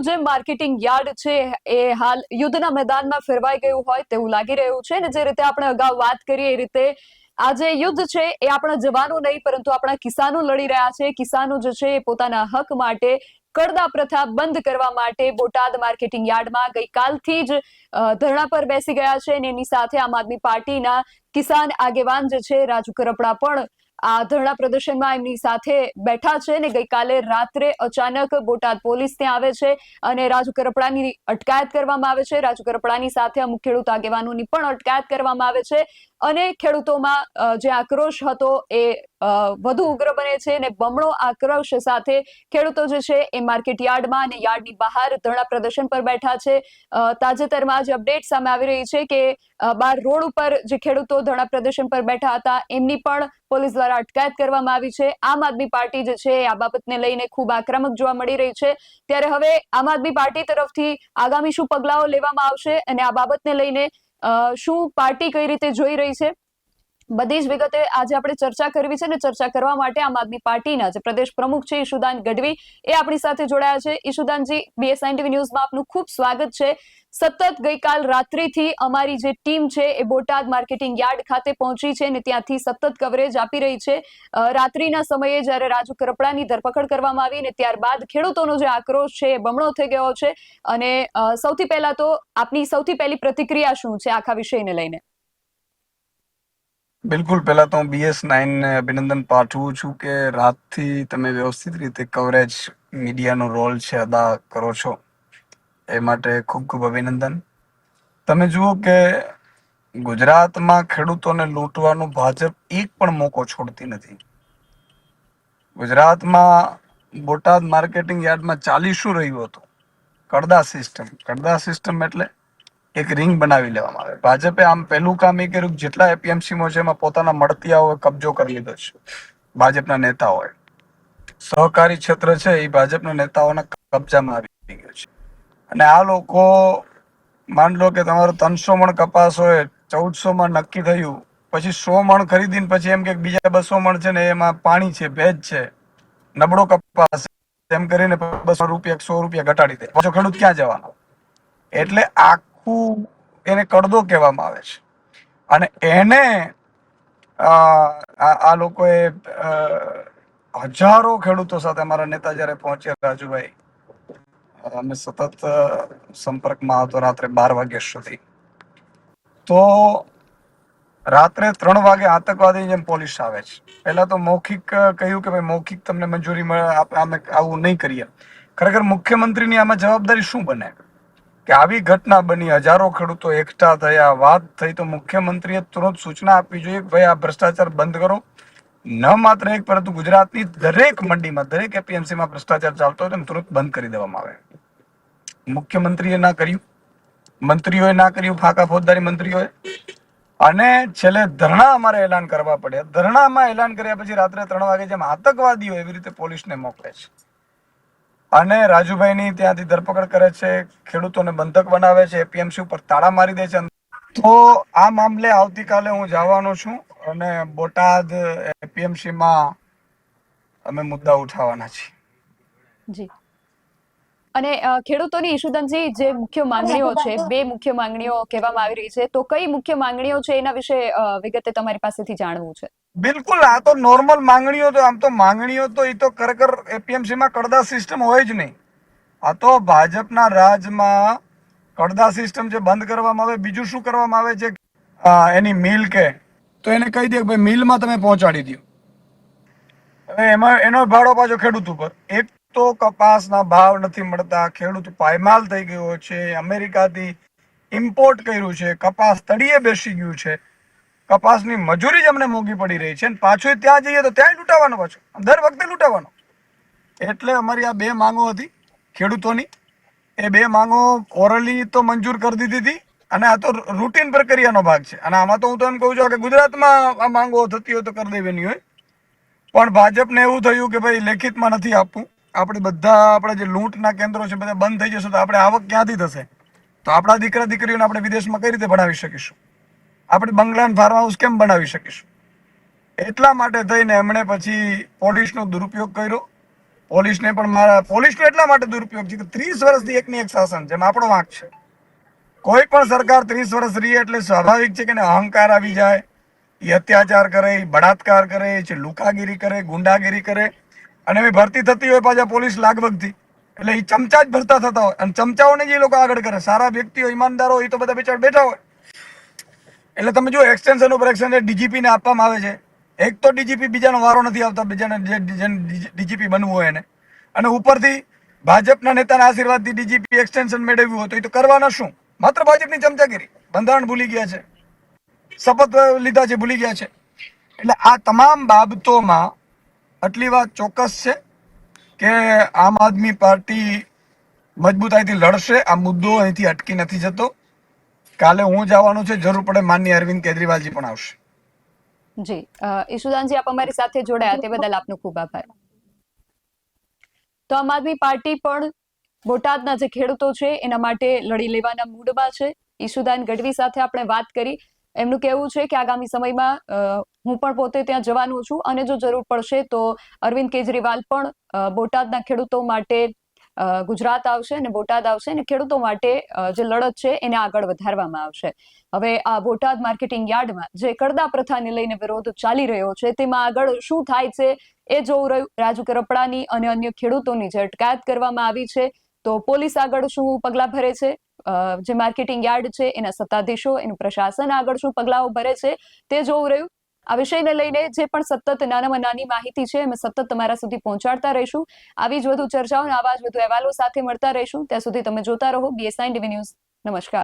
જે marketing yard છે એ હાલ યુદ્ધના મેદાનમાં ફેરવાઈ ગયું હોય તેવું લાગી રહ્યું છે ને જે રીતે આપણે અગાઉ વાત કરી એ રીતે આ જે યુદ્ધ છે એ આપણા જવાનો નહીં પરંતુ આપણા કિસાનો લડી રહ્યા છે. કિસાનો જે છે એ પોતાના હક માટે કડદા પ્રથા બંધ કરવા માટે બોટાદ માર્કેટિંગ યાર્ડમાં ગઈકાલથી જ ધરણા પર બેસી ગયા છે અને એની સાથે આમ આદમી પાર્ટીના કિસાન આગેવાન જે છે રાજુ કરપડા પણ આ ધરણા પ્રદર્શનમાં એમની સાથે બેઠા છે ને ગઈકાલે રાત્રે અચાનક બોટાદ પોલીસ ત્યાં આવે છે અને રાજુ કરપડાની અટકાયત કરવામાં આવે છે. રાજુ કરપડાની સાથે અમુક ખેડૂત આગેવાનોની પણ અટકાયત કરવામાં આવે છે અને ખેડૂતોમાં જે આક્રોશ હતો એ વધુ ઉગ્ર બને છે અને બમણો આક્રોશ સાથે ખેડૂતો જે છે એ માર્કેટ યાર્ડમાં અને યાર્ડની બહાર ધરણા પ્રદર્શન પર બેઠા છે. તાજેતરમાં જે અપડેટ સામે આવી રહી છે કે બાર રોડ ઉપર જે ખેડૂતો ધરણા પ્રદર્શન પર બેઠા હતા એમની પણ પોલીસ દ્વારા અટકાયત કરવામાં આવી છે. આમ આદમી પાર્ટી જે છે આ બાબતને લઈને ખૂબ આક્રમક જોવા મળી રહી છે. ત્યારે હવે આમ આદમી પાર્ટી તરફથી આગામી શું પગલાઓ લેવામાં આવશે અને આ બાબતને લઈને શું પાર્ટી કઈ રીતે જોઈ રહી છે બધી જ વિગતે આજે આપણે ચર્ચા કરવી છે અને ચર્ચા કરવા માટે આમ આદમી પાર્ટીના જે પ્રદેશ પ્રમુખ છે ઈશુદાન ગઢવી એ આપણી સાથે જોડાયા છે. ઈશુદાનજી, BS9 TV ન્યૂઝમાં આપનું ખૂબ સ્વાગત છે. સતત ગઈકાલ રાત્રિથી અમારી જે ટીમ છે એ બોટાદ માર્કેટિંગ યાર્ડ ખાતે પહોંચી છે અને ત્યાંથી સતત કવરેજ આપી રહી છે. રાત્રિના સમયે જ્યારે રાજુ કરપડાની ધરપકડ કરવામાં આવી અને ત્યારબાદ ખેડૂતોનો જે આક્રોશ છે એ બમણો થઈ ગયો છે અને સૌથી પહેલા તો આપની સૌથી પહેલી પ્રતિક્રિયા શું છે આખા વિષયને લઈને? બિલકુલ, પહેલા તો હું BS9 ને અભિનંદન પાઠવું છું કે રાતથી તમે વ્યવસ્થિત રીતે કવરેજ મીડિયાનો રોલ છે અદા કરો છો, એ માટે ખૂબ ખૂબ અભિનંદન. તમે જુઓ કે ગુજરાતમાં ખેડૂતોને લૂંટવાનું ભાજપ એક પણ મોકો છોડતી નથી. ગુજરાતમાં બોટાદ માર્કેટિંગ યાર્ડમાં ચાલી શું રહ્યું હતું? કડદા સિસ્ટમ એટલે એક રિંગ બનાવી લેવામાં આવે. ભાજપે આમ પહેલું કામ એ કર્યું, જેટલા APMCમાં છે એમાં પોતાના મળતિયાઓએ કબજો કરી લીધો છે. ભાજપના નેતાઓએ સહકારી ક્ષેત્ર છે એ ભાજપના નેતાઓના કબજામાં આવી ગયો છે. અને આ લોકો, માન લો કે તમારો 300 મણ કપાસ હોય, 1400 માં નક્કી થયું, પછી 100 મણ ખરીદીને પછી એમ કે બીજા 200 મણ છે ને એમાં પાણી છે, ભેજ છે, નબળો કપાસ, એમ કરીને 200 રૂપિયા 100 રૂપિયા ઘટાડી દે. પાછો ખેડૂત ક્યાં જવાનો? એટલે આખું એને કડદો કહેવામાં આવે છે. અને એને આ લોકોએ હજારો ખેડૂતો સાથે, અમારા નેતા જયારે પહોંચ્યા રાજુભાઈ, અમે સતત સંપર્કમાં હતો રાત્રે 12 વાગ્યા સુધી. તો રાત્રે 3 વાગે આતંકવાદી જેમ પોલીસ આવે છે. પહેલા તો મૌખિક કહ્યું કે ભાઈ મૌખિક તમને મંજૂરી મળે, અમે આવું નહીં કરીએ. ખરેખર મુખ્યમંત્રીની આમાં જવાબદારી શું બને કે આવી ઘટના બની, હજારો ખેડૂતો એકઠા થયા, વાત થઈ, તો મુખ્યમંત્રીએ તુરંત સૂચના આપવી જોઈએ કે ભાઈ આ ભ્રષ્ટાચાર બંધ કરો. ન માત્ર એક પરંતુ ગુજરાતની દરેક મંડીમાં, દરેક APMCમાં ભ્રષ્ટાચાર ચાલતો હોય તો તુરંત બંધ કરી દેવામાં આવે. મુખ્યમંત્રીએ ના કર્યું, મંત્રીઓએ ના કર્યું, ફાંકા ફોજદારી મંત્રીઓએ. અને છેલ્લે ધરણા અમારે એલાન કરવા પડ્યા. ધરણામાં એલાન કર્યા પછી રાત્રે 3 વાગે જેમ આતંકવાદીઓ એવી રીતે પોલીસને મોકલે છે અને રાજુભાઈની ત્યાંથી ધરપકડ કરે છે, ખેડૂતોને બંધક બનાવે છે, APMC ઉપર તાળા મારી દે છે. તો આ મામલે આવતીકાલે હું જવાનો છું અને બોટાદ APMCમાં અમે મુદ્દા ઉઠાવવાના છીએ. જી. અને ખેડૂતોની, ઈશુદાનજી, જે મુખ્ય માંગણીઓ છે, 2 મુખ્ય માંગણીઓ કહેવામાં આવી રહી છે, તો કઈ મુખ્ય માંગણીઓ છે એના વિશે વિગતે તમારી પાસેથી જાણવું છે. બિલકુલ, આ તો નોર્મલ માંગણીઓ, તો આમ તો માંગણીઓ તો એ તો ખરેખર APMCમાં કડદા સિસ્ટમ હોય જ નહીં. આ તો ભાજપના રાજમાં કડદા સિસ્ટમ જે બંધ કરવામાં આવે. બીજું શું કરવામાં આવે છે, એની મિલ કે તો એને કહી દે ભાઈ મિલમાં તમે પહોંચાડી દો. હવે એમાં એનો ભાડો પાછો ખેડૂત ઉપર. એક તો કપાસના ભાવ નથી મળતા, ખેડૂત પાયમાલ થઈ ગયો છે, અમેરિકાથી ઇમ્પોર્ટ કર્યું છે, કપાસ તળિયે બેસી ગયું છે, કપાસની મજૂરી જ અમને મોંઘી પડી રહી છે, પાછું ત્યાં જઈએ તો ત્યાં લૂંટાવાનો, પાછો દર વખતે લૂંટાવાનો. એટલે અમારી આ 2 માંગો હતી ખેડૂતોની. એ 2 માંગો ઓરલી તો મંજૂર કરી દીધી હતી અને આ તો રૂટીન પ્રક્રિયાનો ભાગ છે. અને આમાં તો હું તો એમ કહું છું કે ગુજરાતમાં આ માંગો થતી હોય તો કરી દેવાની હોય, પણ ભાજપને એવું થયું કે ભાઈ લેખિતમાં નથી આપવું. આપણે બધા આપણા જે લૂંટના કેન્દ્રો છે બધા બંધ થઈ જશે તો આપણે આવક ક્યાંથી થશે? તો આપણા દીકરા દીકરીઓને આપણે વિદેશમાં કઈ રીતે ભણાવી શકીશું? આપણે બંગલા ફાર્મ હાઉસ કેમ બનાવી શકીશું? એટલા માટે થઈને એમણે પછી પોલીસનો દુરુપયોગ કર્યો પોલીસને પણ પોલીસનો એટલા માટે દુરુપયોગ છે કે 30 વર્ષથી એકની એક શાસન છે, એમાં આપણો વાંક છે. કોઈ પણ સરકાર 30 વર્ષ રહી એટલે સ્વાભાવિક છે કે એને અહંકાર આવી જાય, એ અત્યાચાર કરે, એ બળાત્કાર કરે, છે લુકાગીરી કરે, ગુંડાગીરી કરે, અને એવી ભરતી થતી હોય પાછા પોલીસ લાગવગથી, એટલે એ ચમચા જ ભરતા થતા હોય, અને ચમચાઓને જ એ લોકો આગળ કરે. સારા વ્યક્તિઓ, ઈમાનદારો, એ તો બધા બિચારા બેઠા હોય. એટલે તમે જો એક્સટેન્શન ઉપર એક્સટેન્શન ડીજીપી ને આપવામાં આવે છે, એક તો ડીજીપી બીજાનો વારો નથી આવતા, બીજાને જે ડીજીપી બનવું હોય એને, અને ઉપરથી ભાજપના નેતાના આશીર્વાદથી ડીજીપી એક્સટેન્શન મેળવ્યું હોય તો એ તો કરવાના શું? માત્ર ભાજપની ચમચાગીરી. બંધારણ ભૂલી ગયા છે, શપથ લીધા છે ભૂલી ગયા છે. એટલે આ તમામ બાબતોમાં આટલી વાત ચોક્કસ છે કે આમ આદમી પાર્ટી મજબૂતાઈથી લડશે. આ મુદ્દો અહીંથી અટકી નથી જતો. કાલે હું જવાનું છે, જરૂર પડે માનનીય અરવિંદ કેજરીવાલજી પણ આવશે. જી ઈશુદાનજી, આપ અમારી સાથે જોડાયા તે બદલ આપનો ખૂબ આભાર. તો આમ આદમી પાર્ટી પણ બોટાદના જે ખેડૂતો છે એના માટે લડી લેવાના મૂડમાં છે. ઈશુદાન ગઢવી સાથે આપણે વાત કરી. એમનું કહેવું છે કે આગામી સમયમાં હું પણ પોતે ત્યાં જવાનું છું, અને જો જરૂર પડશે તો અરવિંદ કેજરીવાલ પણ બોટાદના ખેડૂતો માટે ગુજરાત આવશે અને બોટાદ આવશે, અને ખેડૂતો માટે જે લડત છે એને આગળ વધારવામાં આવશે. હવે આ બોટાદ માર્કેટિંગ યાર્ડમાં જે કડદા પ્રથાને લઈને વિરોધ ચાલી રહ્યો છે તેમાં આગળ શું થાય છે એ જોવું રહ્યું. રાજુ કરપડાની અને અન્ય ખેડૂતોની જે અટકાયત કરવામાં આવી છે, તો પોલીસ આગળ શું પગલાં ભરે છે, જે માર્કેટિંગ યાર્ડ છે એના સત્તાધીશો, એનું પ્રશાસન આગળ શું પગલાઓ ભરે છે તે જોવું રહ્યું. આ વિષયને લઈને જે પણ સતત નાનામાં નાની માહિતી છે અમે સતત તમારા સુધી પહોંચાડતા રહીશું. આવી જ વધુ ચર્ચાઓ અને આવા જ વધુ અહેવાલો સાથે મળતા રહીશું. ત્યાં સુધી તમે જોતા રહો BSI ટીવી ન્યૂઝ. નમસ્કાર.